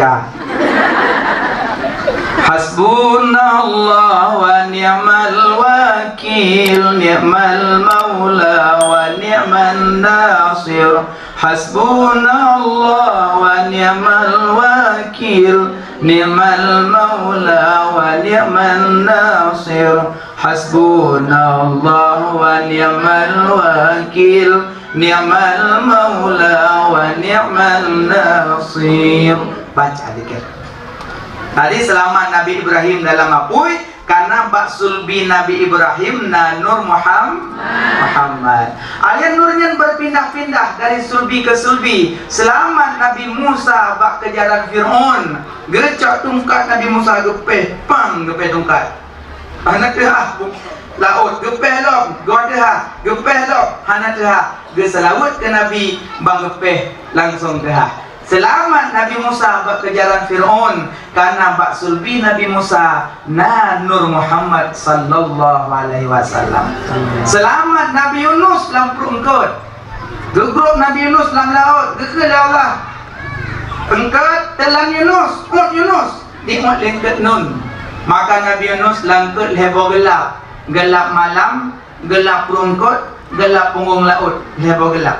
ya. Hasbunallah wa ni'mal wakil, ni'mal maula wa ni'man nasir. Hasbunallah wa ni'mal wakil, ni'mal maula wa ni'man nasir. Hasbunallah wa ni'mal wakil, ni'mal maula wa ni'man nasir. Baca dikit. Tadi selamat Nabi Ibrahim dalam apui karena bak sulbi Nabi Ibrahim na Nur Muhammad. Alian nurnya berpindah-pindah dari sulbi ke sulbi. Selamat Nabi Musa bak kejaran Fir'aun. Gecok tungkat Nabi Musa gepeh, pang gepeh tungkat. Anak teh laut gepeh lom, gua teh gepeh lom, hana teh geselawut ke Nabi bang gepeh langsung teh. Selamat Nabi Musa bak kejaran Fir'aun karena bak sulbi Nabi Musa na Nur Muhammad sallallahu alaihi wasallam. Selamat Nabi Yunus dalam perungkut. Gegrup Nabi Yunus dalam laut. Gekal Allah. Engkat telan Yunus, Yunus diikut lengket nun. Maka Nabi Yunus langkut heboh gelap. Gelap malam, gelap perungkut, gelap punggung laut, heboh gelap.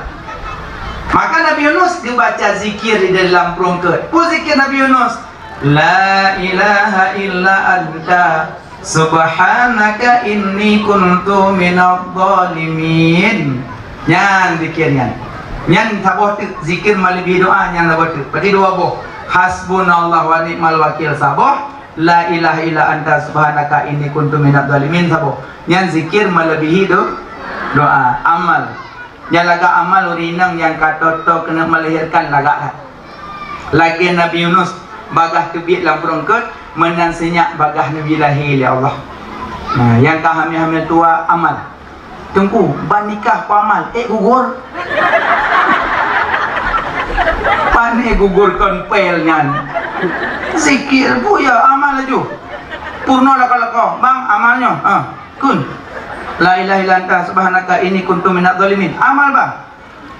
Maka Nabi Yunus dibaca zikir di dalam perungkut. Zikir Nabi Yunus, la ilaha illa anta subhanaka inni kuntu minadh dhalimin. Nyan zikirnya. Nyan saboh zikir malibi doa nyan saboh. Berarti dua boh. Hasbunallah wa ni'mal wakil saboh. La ilaha illa anta subhanaka inni kuntu minadh dhalimin saboh. Nyan zikir melebihi doa amal. Yang laga amal urinang yang katoto kena melahirkan laga lagi Nabi Yunus bagah tebik dalam perungkut menang senyak bagah Nabi lahir ya Allah. Nah, yang hamil tua amal tunggu ban nikah ku amal gugur pan gugur konpelnya sikir bu ya amal laju purno laka bang amalnya kun la ilaha illa anta subhanaka inni kuntu minadh dhalimin. Amal bang.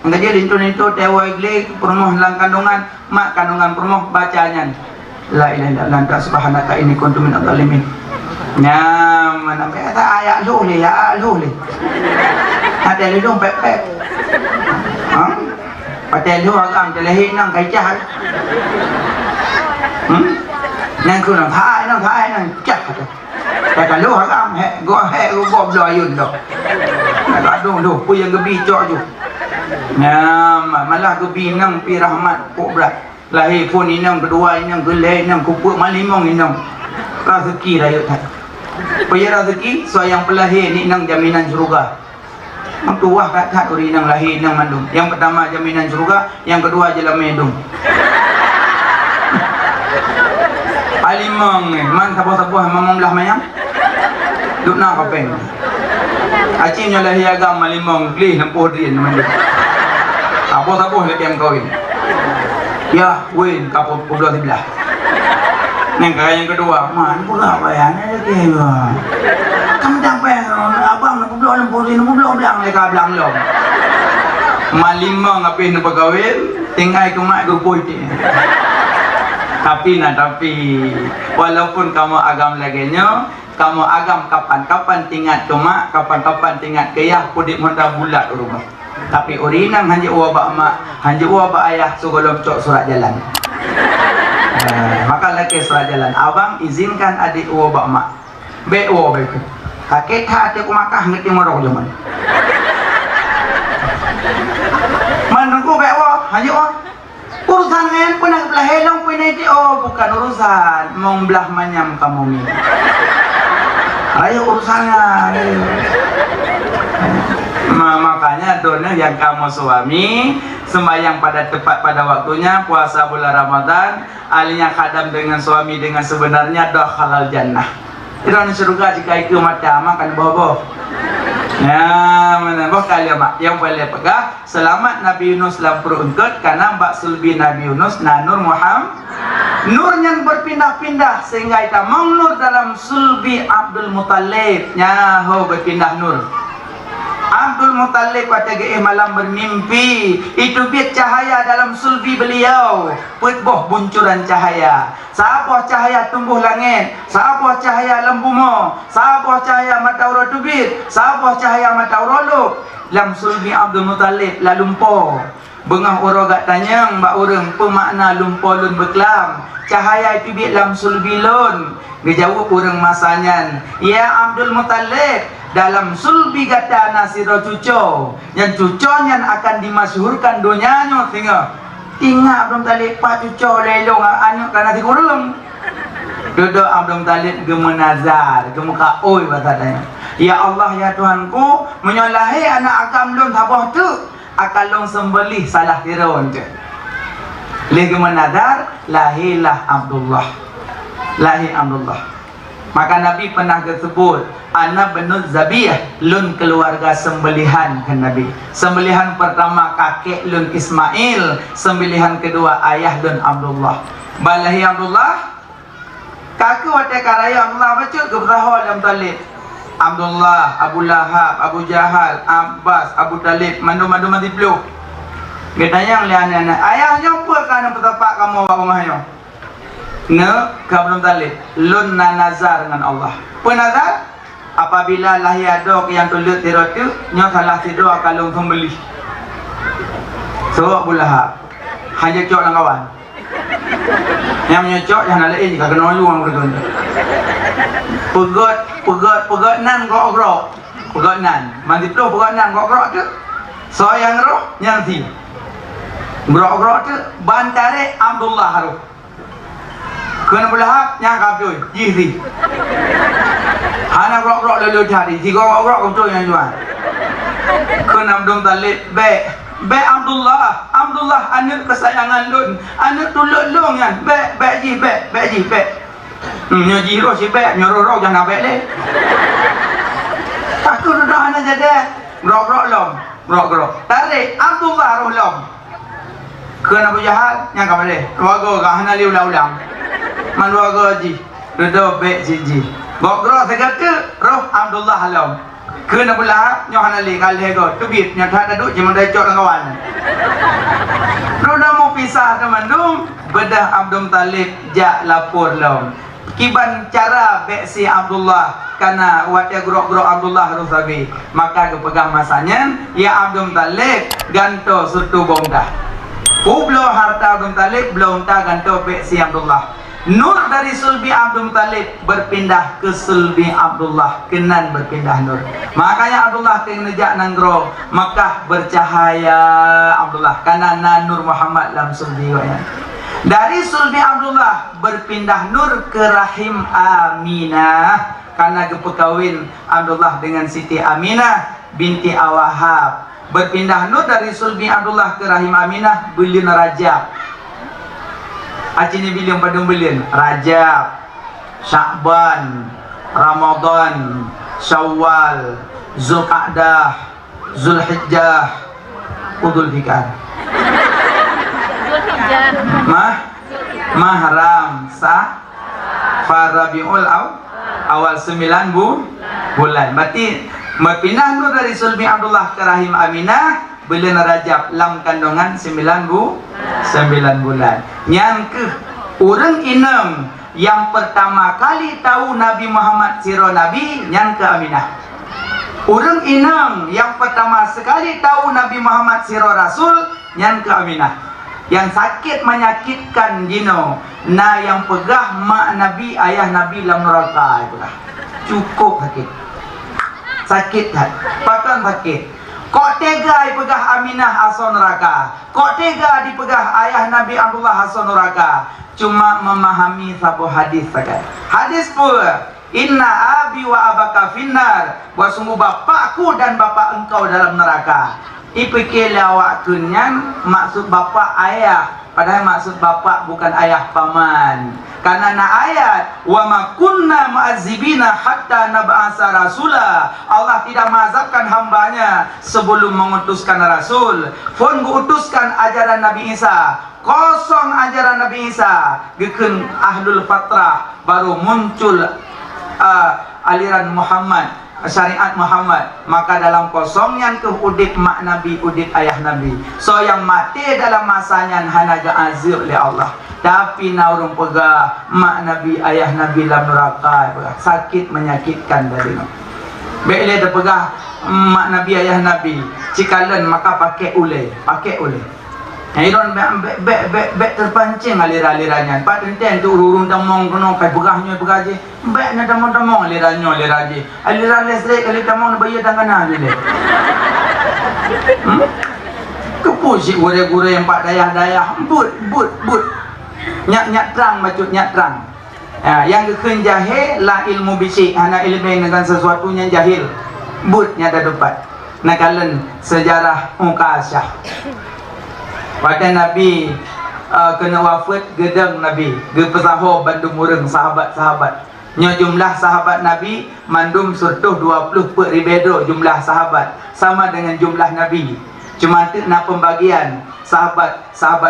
Enggak dia lintu tewai gle permoh lang kandungan, mak kandungan permoh bacanya. La ilaha illa anta subhanaka inni kuntu minadh dhalimin. Nyam mana kata ayat lu le ya lu le. Ada lu dong pep. Pakai lu agam telehin nang kacah. Nang kunang thai nang cak. Tại cả lúc hắc he gom lo yun do. Ada do pu yang gebi cok ju. Nah, malah gebi nang pi rahmat ku berat. Lahir pun inang kedua inang gelai inang kupu malimong inang. Rezeki lah yuk. Paya rezeki so yang pelahir ni nang jaminan surga. Ang tuah kat uri nang lahir nang mandung. Yang pertama jaminan surga, yang kedua jalan medung. Alimong man sabuh-sabuh mamong lah mayang. Duk nak kapeng. Acimnya lah agam malimong gli nampuh din naman din. Sabuh-sabuh lagi yang kawin. Ya, win kapot pula sebelah. Neng kaya yang kedua, man pula bayan lagi ya. Kamu dapat abang nak pula nampuh din nampuh belang leka belang long. Malimong apih nak berkawin, tinggal kumak gupoi ti. Tapi walaupun kamu agam laginya, kamu agam kapan-kapan tingkat cuma kapan-kapan tingkat kaya pudik muda bulat rumah. Tapi urinang hanya uwa mak, hanya uwa ayah segolom cok surat jalan. Maka lagi surat jalan. Abang izinkan adik uwa mak. Be uwa baik. Kakek hati aku makah ngerti morok zaman. Menunggu be uwa, hanya uwa. Urusan ngayon po nagplahelong po ini bukan urusan mong belah manyam kamu ni. Ayo urusannya. Makanya doanya yang kamu suami sembahyang pada tepat pada waktunya, puasa bulan Ramadan, alinya khadam dengan suami dengan sebenarnya doa halal jannah. Itu di surga jika itu mata makan bobo. Ya, mana kali mak yang boleh pegang selamat Nabi Yunus dalam perungkut karena bak sulbi Nabi Yunus na Nur Muhammad. Nurnya berpindah-pindah sehingga kita nur dalam sulbi Abdul Muttalib. Nyaho berpindah nur. Abdul Abdul Muttalib pada malam bermimpi. Itu biar cahaya dalam sulbi beliau. Petboh buncuran cahaya. Sahabat cahaya tumbuh langit. Sahabat cahaya lembumo. Sahabat cahaya mataura tubit. Sahabat cahaya mataura luk. Lam sulbi Abdul Muttalib la lumpo. Bengah orang gak tanyang mbak orang pemakna lumpo lun berkelam. Cahaya itu biar lam sulbi lun. Dia jawab orang masanya. Ya Abdul Muttalib, dalam sulbi kata nasiro cuco, yang cuconya akan dimasyhurkan dunianya. Tinggal Abdul Muttalib pak cuco lelong anu karena dikurung. Duduk Abdul Muttalib gemenazar, gemuka oi bahasanya. Ya Allah ya Tuhanku, menyolahi anak agam lun habah tu, akan lung sembelih salah kirun tu. Leh gemenazar, lahilah Abdullah. Lahir Abdullah. Maka Nabi pernah disebut ana benut zabiyah, lun keluarga sembelihan kan Nabi. Sembelihan pertama kakek lun Ismail, sembelihan kedua ayah lun Abdullah. Balahi Abdullah kakek wate karaya Abdullah baca gebraho dalam talib. Abdullah, Abu Lahab, Abu Jahal, Abbas, Abu Talib, mandu-mandu mati peluk. Gedanya lian anak ayahnya apa kan petapak kamu wa rumahnya? Ne kabelum talib lun nazar dengan Allah. Penazar apabila lahir ada yang tulut tiru tu nya salah tidur akan sembelih. So Abu Lahab hanya cok lang kawan. Yang nyocok jangan lain jika kena lu orang bergun. Pegot nan gok. Pegot nan. Mandi tu pegot nan gok tu. So yang roh yang si. Gok tu bantare Abdullah haru. Kena Lahab yang kabul jisi. Hana rok lalu cari. Jika rok betul yang jual. Kena Abdul Muttalib be Abdullah anak kesayangan lun. Anak tuluk lun kan. Be ji. Nyo ji roh si be, nyo roh jangan be le. Aku dah anak jadi. Rok lom. Rok. Tarik Abdullah roh lom. Kena Abu Jahal yang kabale. Wago ka hana liu ulang. Manuaga ji, dodo be ji. Gogro segala roh Abdullah halam. Kena pula nyohan ali kali go. Tubit nyata duduk cuma dah cok kawan. Dodo mau pisah teman-teman. Bedah Abdul Muttalib jak lapor lom. Kiban cara be si Abdullah karena wate grok Abdullah rusabi. Maka kepegang masanya ya Abdul Muttalib ganto sutu bongdah. Ublo harta Abdul Muttalib belum tak ganto be si Abdullah. Nur dari sulbi Abdul Muttalib berpindah ke sulbi Abdullah. Kenan berpindah nur. Makanya Abdullah kenejak nanggro Makkah bercahaya Abdullah karena nur Muhammad dalam sulbi wanya. Dari sulbi Abdullah berpindah nur ke rahim Aminah karena kepekawin Abdullah dengan Siti Aminah binti Awahab. Berpindah nur dari sulbi Abdullah ke rahim Aminah bulan Rajab. Acini bilang padung bulan Rajab, Sya'ban, Ramadan, Syawal, Zulqa'dah, Zulhijjah, Dzulhijjah. Mahram, Rabiul awal 9 bulan. Berarti berpindah nur dari sulbi Abdullah ke rahim Aminah bulan Rajab lam kandungan 9 bulan. Yang ke orang enam yang pertama kali tahu Nabi Muhammad siro Nabi yang ke Aminah. Orang enam yang pertama sekali tahu Nabi Muhammad siro Rasul yang ke Aminah. Yang sakit menyakitkan jino na yang pegah mak Nabi ayah Nabi lam neraka itulah. Cukup sakit tak? Pakan sakit. Kok tega dipegah Aminah asal neraka? Kok tega dipegah ayah Nabi Abdullah asal neraka? Cuma memahami satu hadis saja. Hadis pula, inna abi wa abaka finnar. Bahwa sungguh bapakku dan bapak engkau dalam neraka. Ipikir awak kunyan maksud bapak ayah. Padahal maksud bapak bukan ayah paman. Karena na ayat wa ma kunna mu'azzibina hatta nab'asa rasula. Allah tidak mengazabkan hambanya sebelum mengutuskan rasul. Pun mengutuskan ajaran Nabi Isa. Kosong ajaran Nabi Isa. Gekeun ahlul fatrah baru muncul aliran Muhammad. syariat Muhammad, maka dalam kosongnya ke udip mak Nabi, udip ayah Nabi. So yang mati dalam masanya hanaga azir oleh Allah. Tapi naurung pegah mak Nabi, ayah Nabi dalam neraka, sakit menyakitkan dari no. Bila dia pegah mak Nabi, ayah Nabi, cikalan maka pakai ule. Iron bek terpancing alira-aliranya. Pak tenten tu urung tamong kono kai begahnya begaji. Bek na tamong aliranyo aliraji. Alira lesrek kali tamong bayar tangan ni le. Kepusi gure-gure yang pak dayah-dayah. But. Nyak terang macut nyak terang. Yang kekeun jahil la ilmu bisik, hana ilmu dengan sesuatu yang jahil. But nya ada dapat. Nakalan sejarah Ukasyah. Pada Nabi kena wafat gedang Nabi gepesaho bandung urang sahabat-sahabat. Nya jumlah sahabat Nabi mandum surtuh 20 per ribedo jumlah sahabat sama dengan jumlah Nabi. Cuma nak pembagian sahabat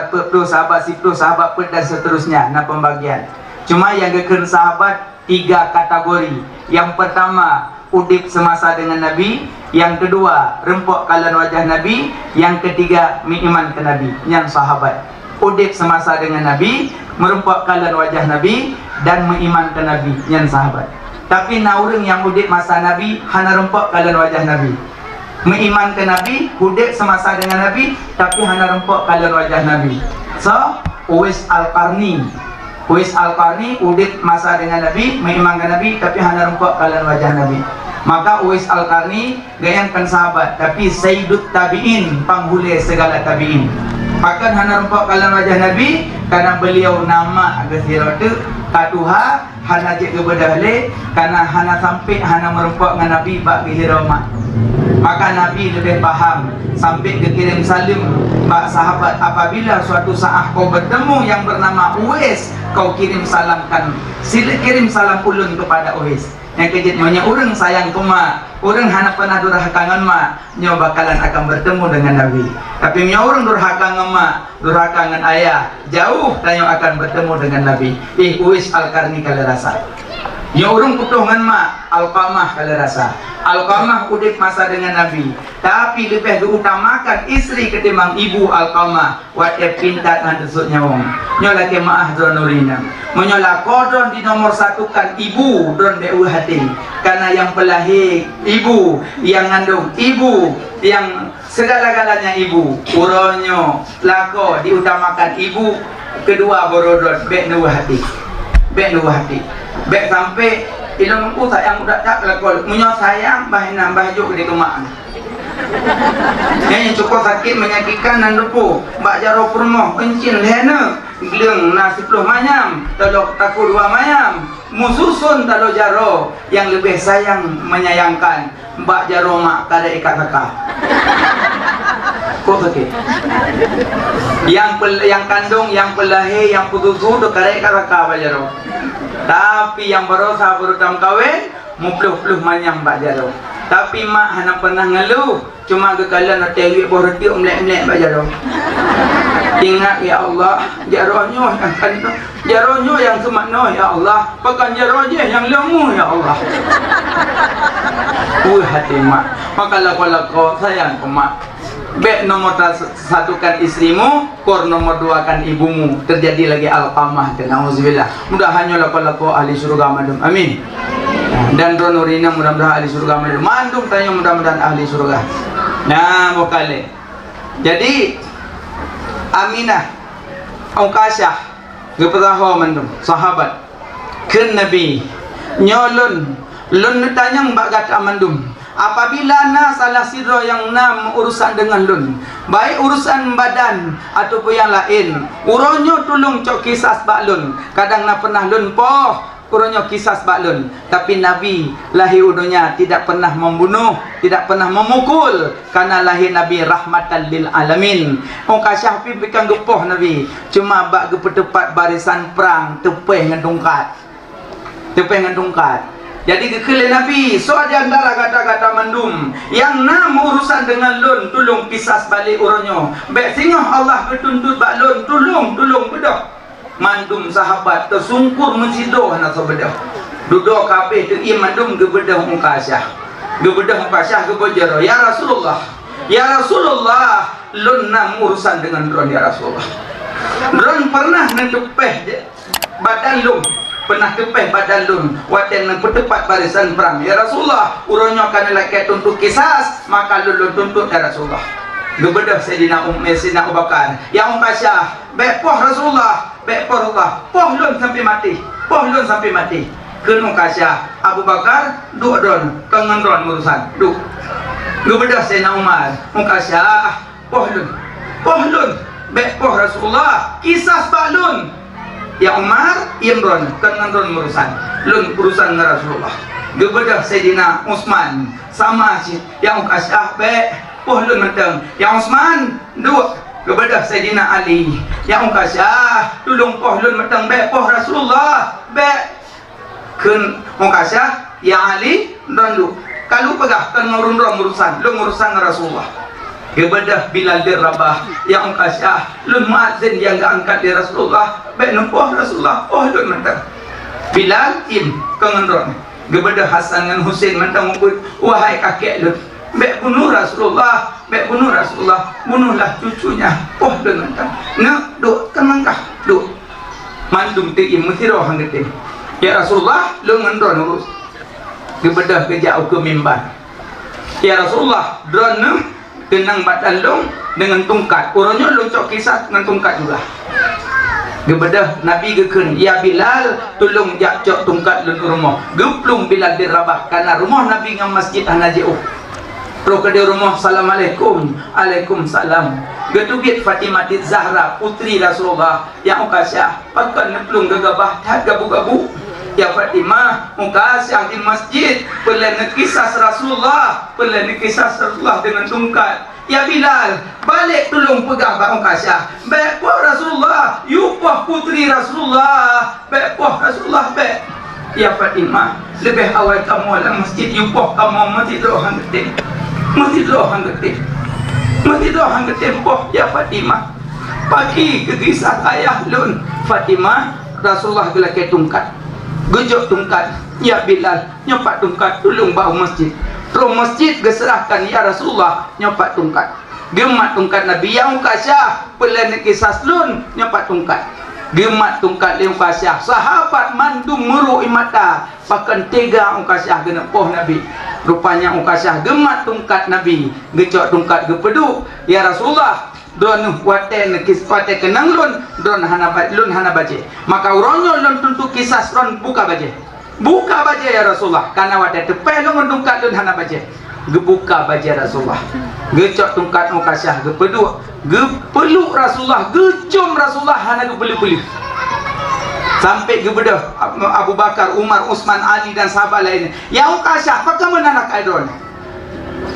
per sahabat siplu sahabat per dan seterusnya nak pembagian. Cuma yang gekern sahabat 3 kategori. Yang pertama udip semasa dengan Nabi, yang kedua rempok kalan wajah Nabi, yang ketiga iman ke Nabi. Yang sahabat udip semasa dengan Nabi, merempok kalan wajah Nabi dan mengiman ke Nabi. Yang sahabat. Tapi naurung yang udip masa Nabi hana rempok kalan wajah Nabi, mengiman ke Nabi, udip semasa dengan Nabi tapi hana rempok kalan wajah Nabi. So Uwais Al-Qarni udip masa dengan Nabi, mengiman ke Nabi tapi hana rempok kalan wajah Nabi. Maka Uwais Al-Qarni gayangkan sahabat, tapi Sayyidut Tabi'in, panghule segala tabi'in. Maka hana rempok kalan wajah Nabi karena beliau nama agak siratu katuha hana jek kebedale karena hana sampai hana merempok dengan Nabi bak gihiroma. Maka Nabi lebih paham sampai kekirim salim bak sahabat, apabila suatu saat kau bertemu yang bernama Uwais, kau kirim salamkan, sila kirim salam ulun kepada Uwais. Yang kejut nyonya urang sayang kuma, urang hana pernah durhakangan ma, nyo bakalan akan bertemu dengan Nabi. Tapi nyo urang durhakangan ma, durhakangan ayah, jauh tanyo akan bertemu dengan Nabi. Uwais Al-Qarni kala rasa. Nyo urang putuhngan ma, Alqamah kala rasa. Alqamah udip masa dengan Nabi, tapi lebih diutamakan istri ketimbang ibu Alqamah. Wate pintat ngan desut nyawong. Nyola ke maah dronurina. Menyola kodon di nomor satukan ibu don deu hati. Karena yang pelahir ibu, yang ngandung ibu, yang segala-galanya ibu. Uronyo lako diutamakan ibu, kedua borodon bek nu hati. Bek sampai ilmu ku sayang udah tak lakol. Munyo sayang bahina baju di kemak. Yang cukup sakit menyakitkan dan depu. Mbak jaro permoh encin lehena. Geleng nasi puluh mayam. Talo taku 2 mayam. Mususun talo jaro. Yang lebih sayang menyayangkan Mbak jaro mak kada ikat kakak. Kok sakit? Yang kandung, yang pelahir, yang putusu do kada ikat kakak Mbak jaro. Tapi yang berosa berutam kawin mupluh-pluh manyam Mbak jaro. Tapi mak hana pernah ngeluh, cuma kekalan tewi boroti umlek-umlek Mbak jaro. Ingat ya Allah, jaronyo yang kandung, jaronyo yang semakno ya Allah, pakan jaronyo yang lemu ya Allah. Hati mak, maka lako-lako sayang ke mak. Bek nomor satukan istrimu, kor nomor 2 kan ibumu. Terjadi lagi Alqamah, na'udzubillah. Mudahannya lako-lako ahli surga madum, amin. Dan ronurina mudah-mudahan ahli surga madum. Mandum tanya mudah-mudahan ahli surga. Nah, bokale. Jadi Aminah Ukasyah gepetaho mandum sahabat ken Nabi nyolun lun tanyang mbak gata mandum. Apabila na salah sidro yang na urusan dengan lun, baik urusan badan ataupun yang lain, uronyo tulung cok kisas bak lun. Kadang na pernah lun poh uronyo kisas bak lun. Tapi Nabi lahir udonya tidak pernah membunuh, tidak pernah memukul, karena lahir Nabi rahmatan lil alamin. Ukasyah pi bikan gepoh Nabi, cuma bak gepetepat barisan perang tepeh ngedungkat. Jadi kekele Nabi, so di antara kata-kata mandum yang nam urusan dengan lun, tulung kisas balik uronyo. Bek singoh Allah ketuntut bak lun, tulung bedah. Mandum sahabat tersungkur mensidoh nak so bedah. Duduk kabeh tu mandum ke bedah Ukasyah. Gebedah Mukasyah gebojero, ya Rasulullah, lun nang urusan dengan dron ya Rasulullah. Dron pernah nentupeh badan lun, pernah kepeh badan lun, waten nang petepat barisan perang ya Rasulullah. Uronyo kan lek tuntut kisas, maka lun tuntut ya Rasulullah. Gebedah Sayyidina Abu Bakar, ya Mukasyah, bepoh Rasulullah, bepoh Allah, poh lun sampai mati. Kenu Mukasyah, Abu Bakar duk dron, kangen dron urusan, duk. Gebedah Sayyidina Umar, Mukasyah, poh lun, bepoh Rasulullah, kisas balun. Ya Umar, Imron, kangen dron urusan, lun urusan Rasulullah. Gebedah Sayyidina Utsman, sama sih, ya Mukasyah, poh lun menteng, ya Utsman, duk. Gebedah Sayyidina Ali, ya Mukasyah, tulung poh lun menteng, bepoh Rasulullah, kun Mukasyah, ya Ali, dron. Kalau pegah kan ngurun-ngurun urusan Rasulullah. Gebedah Bilal bin Rabah, ya Mukasyah, lun muadzin yang gak angkat di Rasulullah, nempoh Rasulullah, lun mentang. Bilal kangen. Gebedah Hasan dan Husain mentang ngukut, wahai kakek lun, bunuh Rasulullah, bunuhlah cucunya, lun mentang. Duk kemangkah, duk. Mandum tiim mutiro hanggeting. Ya Rasulullah, lun ngendron urus. Gebedah kejauh ke mimbar. Ya Rasulullah, drone tenang badan long dengan tungkat. Orangnya loncok kisah dengan tungkat juga. Gebedah Nabi gekun, ya Bilal, tolong jakcok tungkat lun rumah. Geplung Bilal bin Rabah karena rumah Nabi ngam masjid Hanaji'uh. Pro ke rumah, Assalamualaikum, Waalaikumsalam. Getubit Fatimah Zahra, putri Rasulullah, yang Mukasyah, pakan neplung gegabah tak gabu-gabu. Ya Fatimah, Mukasyah di masjid, pelan kisah Rasulullah dengan tungkat. Ya Bilal, balik tolong pegah Pak Mukasyah. Bepoh Rasulullah, yupah putri Rasulullah, bepoh Rasulullah, Ya Fatimah, lebih awal kamu dalam masjid, yupah kamu mati doang getik, poh Ya Fatimah. Pagi ke kisah ayah lun Fatimah, Rasulullah gelak tungkat. Gejok tungkat, ya Bilal, nyopak tungkat, tolong bawa masjid. Terus masjid geserahkan, ya Rasulullah, nyopak tungkat. Gemat tungkat Nabi, ya Mukasyah, pelan kisah lun, nyopak tungkat. Gemat tungkat li Mukasyah, sahabat mandum muru imata, pakan tega Mukasyah gena poh Nabi. Rupanya Mukasyah gemat tungkat Nabi, gejok tungkat gepedu, ya Rasulullah. Don waten kisah kenang lun hana baje, maka uronyo lun tentu kisah lun buka baje ya Rasulullah, karena waten tepeh lun tungkat lun hana baje, gebuka baje Rasulullah, gecok tungkat Mukasyah gepedu, gepeluk Rasulullah, gecum Rasulullah hana gepeluk sampai gebedah Abu Bakar, Umar, Utsman, Ali dan sahabat lainnya. Ya Mukasyah, apa kamu anak aidon?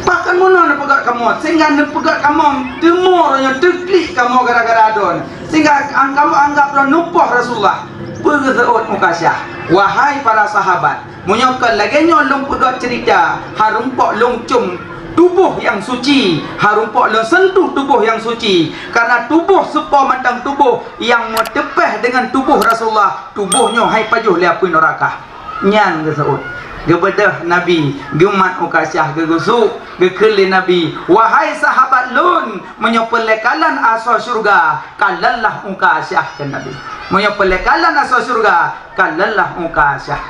Pakan mana nak pegat kamu, sehingga nak pegat kamu temurnya teklik kamu gara-gara adon, sehingga kamu anggap numpah Rasulullah. Bergeut Mukasyah, wahai para sahabat, menyokal lagi nyolong pegat cerita, harumpok longcum tubuh yang suci, harumpok long sentuh tubuh yang suci, karena tubuh sepa matang tubuh yang metepeh dengan tubuh Rasulullah, tubuhnya hai pajuh liapui neraka. Nyan geut. Gebedah Nabi, gemat Mukasyah gegusuk, gekeli Nabi, wahai sahabat lun, menyopelekalan asal syurga, kalallah Mukasyah ke Nabi. Menyopelekalan asal syurga, kalallah Mukasyah.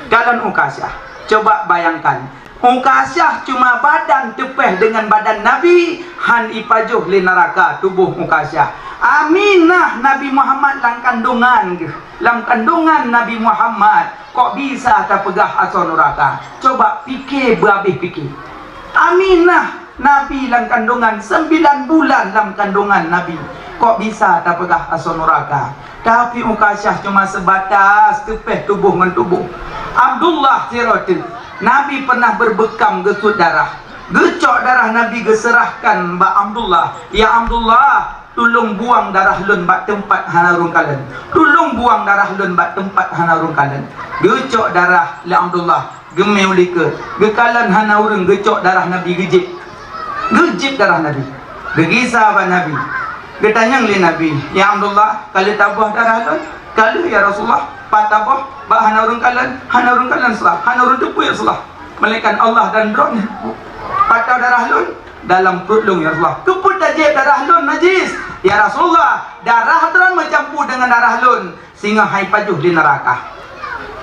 Kalan Mukasyah. Coba bayangkan, Mukasyah cuma badan tepeh dengan badan Nabi, han ipajuh li neraka tubuh Mukasyah. Aminah Nabi Muhammad dalam kandungan Nabi Muhammad, kok bisa tak pegah asal neraka? Coba fikir, berhabis fikir. Aminah Nabi dalam kandungan 9 bulan dalam kandungan Nabi, kok bisa tak pegah asal neraka? Tapi Mukasyah cuma sebatas tepeh tubuh dengan tubuh. Abdullah Siroti, Nabi pernah berbekam gesut darah, gecok darah Nabi geserahkan Mbak Abdullah. Ya Abdullah, tolong buang darah lun bak tempat hanarung kalen. Tolong buang darah lun bak tempat hanarung kalen. Gecok darah li Abdullah, gemeu lika. Gekalan hanarung gecok darah Nabi gejip. Gejip darah Nabi. Gegisah ba Nabi. Getanyang li Nabi, ya Abdullah, kalau tabah darah lun, kalau ya Rasulullah, patabah ba hanarung kalen selah, hanarung tepu ya selah. Malaikat Allah dan rohnya. Patau darah lun dalam perut lun ya Rasulullah. Keput tajib darah lun najis. Ya Rasulullah, darah dron mencampur dengan darah lun sehingga hai pajuh di neraka.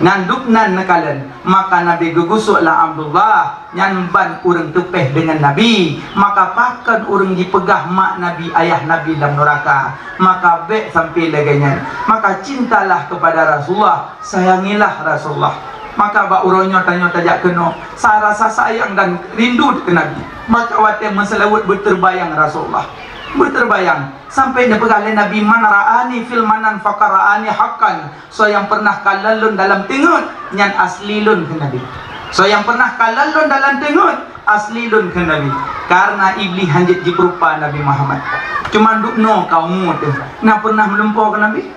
Nanduknan nekalan, maka Nabi gugusuklah Abdullah nyanban urang tepeh dengan Nabi, maka pakan urang dipegah mak Nabi, ayah Nabi dalam neraka, maka bek sampai laganya, maka cintalah kepada Rasulullah, sayangilah Rasulullah. Maka bak urangnya tanya tajak kena sa rasa sayang dan rindu ke Nabi, maka wate menselawat berterbayang Rasulullah, berterbayang sampai dipegang Nabi, man ra'ani fil manan faqara'ani haqqan. So yang pernah kalalun dalam tengut nyan aslilun ke Nabi. So yang pernah kalalun dalam tengut aslilun ke Nabi. Karena iblis hanjit diperupa Nabi Muhammad. Cuma dukno kaummu tu. Nak pernah melumpur ke Nabi?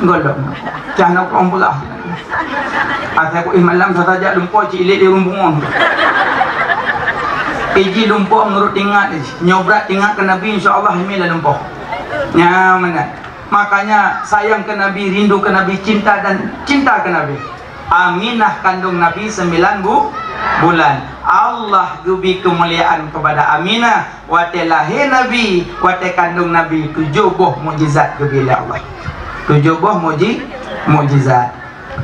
Golok. Jangan aku ombelah. Asal aku malam saja lumpur cilik di rumbung. Iji lumpur menurut tingkat nyobrat tingkat ke Nabi, insyaAllah ini lah lumpur nyaman. Makanya sayang ke Nabi, rindu ke Nabi, cinta ke Nabi. Aminah kandung Nabi 9 bulan. Allah gubi kemuliaan kepada Aminah, wate lahir Nabi, wate kandung Nabi, 7 buah mujizat gubi oleh Allah. 7 buah mujizat.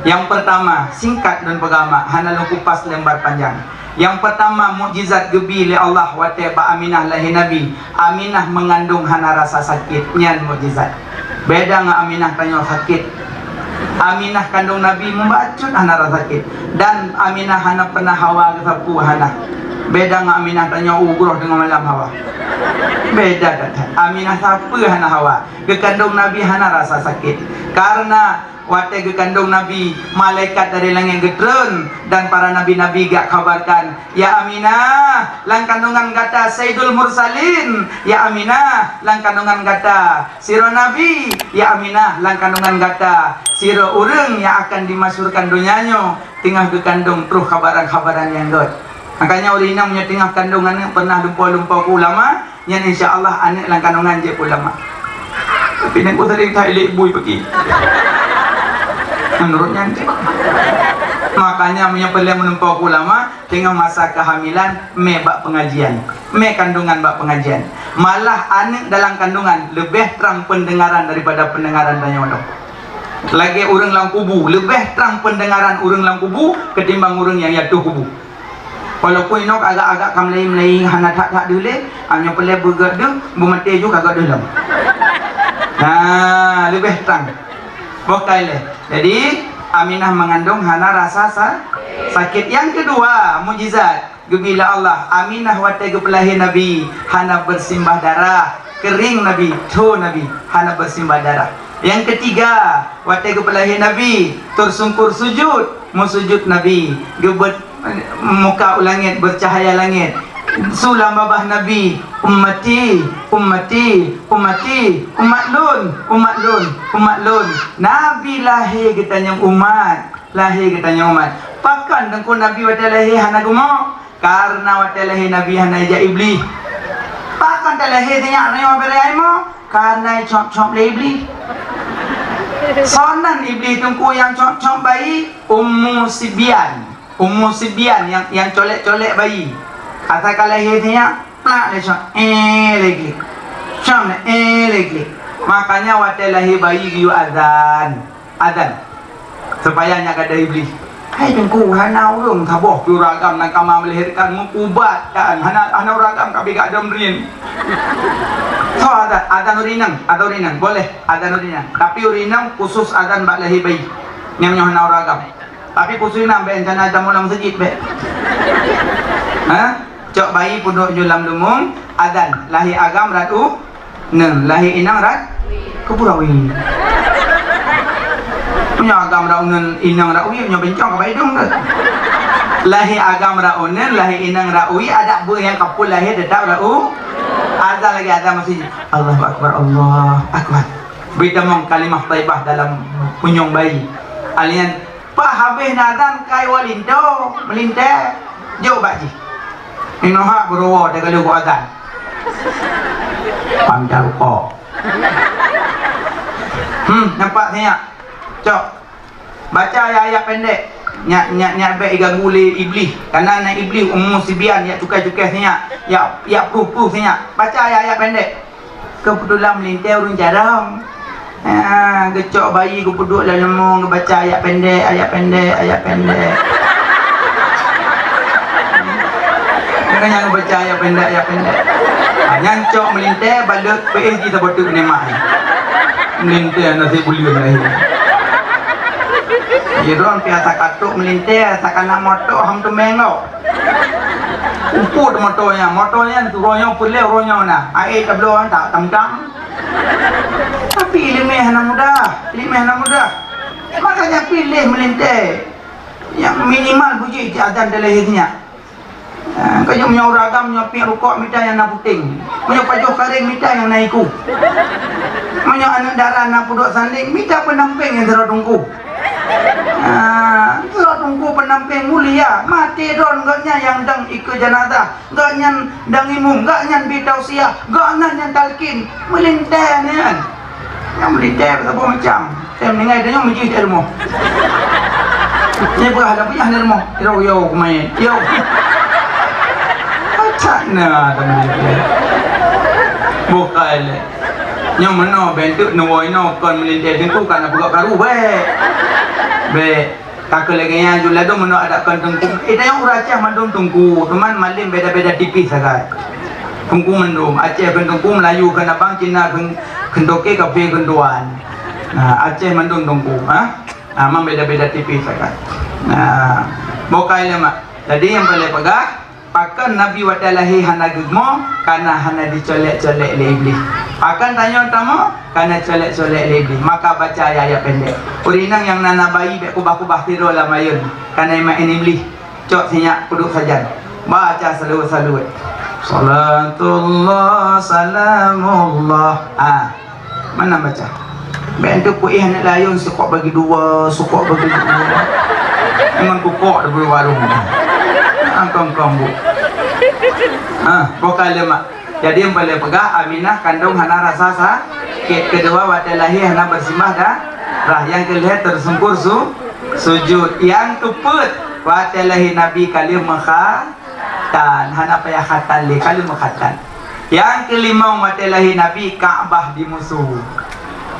Yang pertama singkat dan pegama, hana kupas lembar panjang. Yang pertama mukjizat gebi oleh Allah wate ba Aminah lahir Nabi. Aminah mengandung hana rasa sakit, nyan mukjizat. Beda dengan Aminah tanya sakit. Aminah kandung Nabi membacut hana rasa sakit. Dan Aminah hana pernah hawa ke sapu hana. Beda dengan Aminah tanya ugroh dengan malam hawa. Beda kata. Aminah siapa hana hawa. Ke kandung Nabi hana rasa sakit. Karena wate ke kandung Nabi, malaikat dari langit getren dan para nabi-nabi gak kabarkan, ya Aminah lang kandungan kata Sayyidul Mursalin, ya Aminah lang kandungan kata siro Nabi, ya Aminah lang kandungan kata siro urang yang akan dimasukkan dunianya, tinggal ke kandung terus kabaran-kabaran yang god. Makanya urina punya tinggal kandungan pernah lupa-lupa ke ulama, yang insyaAllah anak lang kandungan je ulama. Tapi nak aku sering tak elok ibu pergi. Menurutnya makanya punya menumpah ulama tengah masa kehamilan bak pengajian, kandungan bak pengajian, malah anak dalam kandungan lebih terang pendengaran daripada pendengaran tanya orang lagi orang lang kubu, lebih terang pendengaran orang lang kubu ketimbang orang yang yatuh kubu. Walaupun inok agak-agak kamlai hana tak dulu hanya pelai bergadung bermati juga agak dalam. Nah lebih terang bokailah. Jadi Aminah mengandung hana rasa sakit. Yang kedua mujizat gebila Allah, Aminah wate gepelahi Nabi hana bersimbah darah, kering Nabi, tu Nabi hana bersimbah darah. Yang ketiga wate gepelahi Nabi tersungkur sujud, musujud Nabi gebet muka langit bercahaya langit. Sulam babah Nabi, ummati, ummati, ummati, umat lun. Nabi lahir katanya umat, lahir katanya umat. Pakan dengku Nabi wate lahir hana gumo, karena wate lahir Nabi hana ja iblis. Pakan tak lahir tanya reo berai mo, karena cop-cop le iblis. Sonan iblis tengku yang cop-cop bayi, Ummu Sibyan yang colek-colek bayi. Asal kalau lahirnya plak le cok lagi cok lagi. Makanya waktu lahir bayi dia azan supaya nyak ada iblis. Hai tengku hana urung taboh ragam nang kama melahirkan mukubat kan hana ragam kabi gak ada merin. So azan urinang boleh azan urinang, tapi urinang khusus azan bak lahir bayi nyam hana ragam. Tapi khusus nang ben jana jamu lang masjid be. Cok bayi punduk julam lumung adan lahir agam ratu neng lahir inang rat kepurawi punya agam raunen inang rawi punya bencong ke bayi dong lahir agam raunen lahir inang rawi ada bu yang kapul lahir tetap rau azan lagi azan masih Allahu Akbar Allah Akbar bidamong kalimah taibah dalam punyong bayi alian pak habis nazan kai walindo melinte jauh bakji inoha beruwa dia kalau buat azan pancar kok nampak saya cok baca ayat pendek nyak baik gagule iblis. Karena nak iblis umum sibian ya cukai-cukai senya. Ya proof senya. Baca ayat pendek. Kebetulan melintir urun jarang. Gecok bayi ku duduk dalam lemong baca ayat pendek. Jangan baca ayat pendek. Nyancok melintir balik PSG tak betul nemah. Melintir nasi bulian lagi. Iron biasa katuk melintir sakana motor ham tu mengau. Uput motornya tu royong pulih royong na. Air tablo tak tam-tam. Tapi ilmu anak muda. Makanya pilih melintir yang minimal buji azan dalam hidupnya. Kaya punya ragam, punya pik rukuk minta yang nak puting. Punya pajuh karing minta yang naiku. Punya anak darah nak puduk sanding minta penamping yang terlalu tunggu. Terlalu tunggu penamping mulia. Mati don gaknya yang dang ikut jenazah. Gaknya dang imum, gaknya bitausiah, gaknya yang talqin. Melintir ni kan. Yang melintir apa macam. Saya mendengar dia yang menjadi ilmu. Saya berhadap punya ilmu. Yo kumain. Yo. Nah, teman-teman. Bukan. Yang mana bentuk nuwai no kon melintir tengku kan buka karu be. Tak lagi yang jual tu mana ada kon tengku. Itu yang uracah mandum tengku. Teman malim beda-beda tipis agak. Tengku mandum. Aceh kan tengku Melayu kan abang Cina kan kendoke kafe kenduan. Nah, Aceh mandum tengku. Memang beda-beda tipis agak. Nah, bukan mak. Jadi yang boleh pegang pakan Nabi wadalahi hana gegmo karena hana dicolek-colek oleh iblis. Pakan tanya tamu karena colek-colek oleh iblis. Maka baca ayat pendek. Urinang yang nana bayi bek kubah-kubah tidur lah mayun karena iman iblis. Cok sinyak puduk sajan. Baca selalu-selalu. Salatullah salamullah. Mana baca? Bentuk kuih anak layun sukok bagi dua. Memang kukok di warung. Angkong-kong bu. Bukan lemak. Jadi yang boleh pegang Aminah kandung hana rasa sakit. Kedua wadalahi hana bersimah dah. Yang kelihatan tersungkur sujud. Yang keput wadalahi Nabi kali mekhatan. Hana payah khatan li kali mekhatan. Yang kelima wadalahi Nabi Ka'bah dimusuh.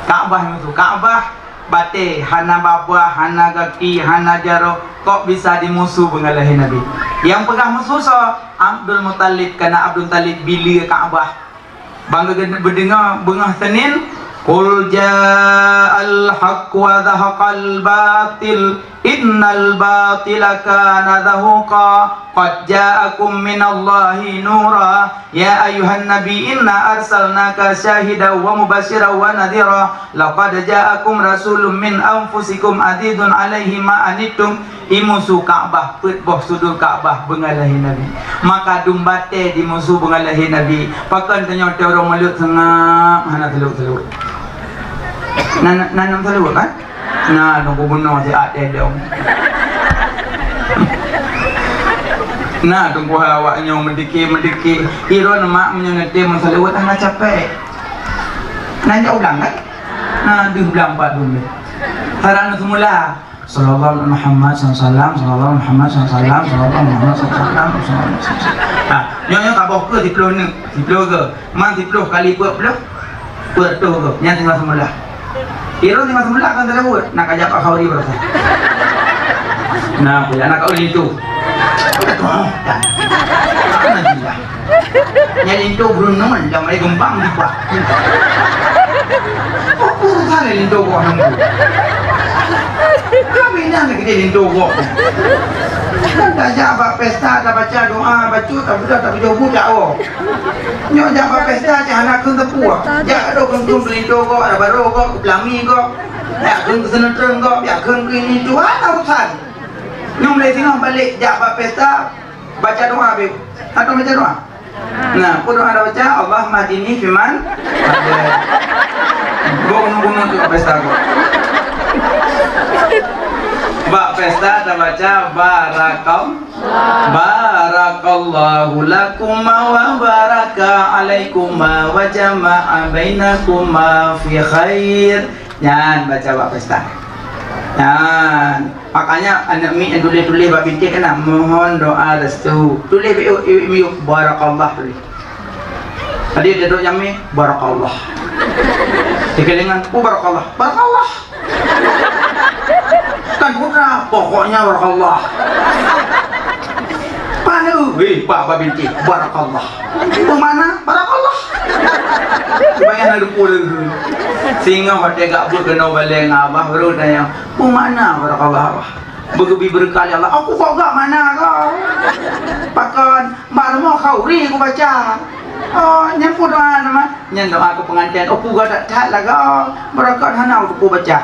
Ka'bah bate hana babah, hana gaki, hana jaro. Kok bisa dimusuh mengalahi Nabi? Yang pegang musuh so Abdul Muttalib karena Abdul Muttalib bili Ka'bah. Bangga berdengar bengah Senin, qul ja'al haqq wa dhahaqal batil innal batila kana dhahuqa qad ja'akum minallahi nura ya ayuhan nabi inna arsalnaka syahidan wa mubasyiran wa nadhira laqad ja'akum rasulun min anfusikum azizun 'alaihi ma anittum imusu Ka'bah putboh sudul Ka'bah bengalahi Nabi. Maka dumbate di musuh bengalahi Nabi. Pakan tanya orang malut sengap hana teluk. Nanam teluk kan? Nah, nunggu bunuh si ade dong. Nah, tunggu awaknya mendiki. Iron mak menyonete menselewat hana capek. Nanya ulang kan? Nah, diulang Pak dulu. Sarana semula. Sallallahu alaihi Muhammad sallallahu Muhammad sallallahu Muhammad sallallahu. Nyonya kabeh ke diploh ni, diploh ke. Man diploh kali buat tu ke. Yang tinggal semula. Iro tinggal semula kan tersebut. Nak ajak Pak Khauri berasa. Nah, punya anak kau itu. Dah. Yang itu Bruno dah mulai gembang di bawah. Apa sana itu kau nunggu? Kami nak kita lintu kok. Dah jawab pesta, dah baca doa, tak baca budak oh. Nyo jawab pesta jangan nak tepu. Ya ada kung lintu kok, ada baru kok, pelami kok. Ya kung kesenetren kok, ya kung ini tu ada urusan. Nyo mulai tengok balik jawab pesta, baca doa be. Atau baca doa. Nah, pun doa baca Allah mahdini fiman. Bunuh tu pesta kok. Bak pesta baca barakallahu lakum wa baraka alaikum wa jama'a bainakum fi khair. Jangan baca bak pesta. Nah, makanya anak mi yang tulis-tulis bab binti kena mohon doa restu. Tulis ibu barakallah tulis. Tadi dia duduk yang mi barakallah. Dikelingan, barakallah, barakallah. Kan putra, pokoknya barakallah. Mana? Pak bab binti barakallah. Mana? Barakallah. Supaya ada pulang sehingga hati gak berkena balik ngabah baru tanya mana barakallah abah bergebi berkali Allah aku kok gak mana kau pakan baru mau khauri aku baca oh nyampu doa nama nyen doa aku pengantin aku gak tak lah kau barakat hana aku baca.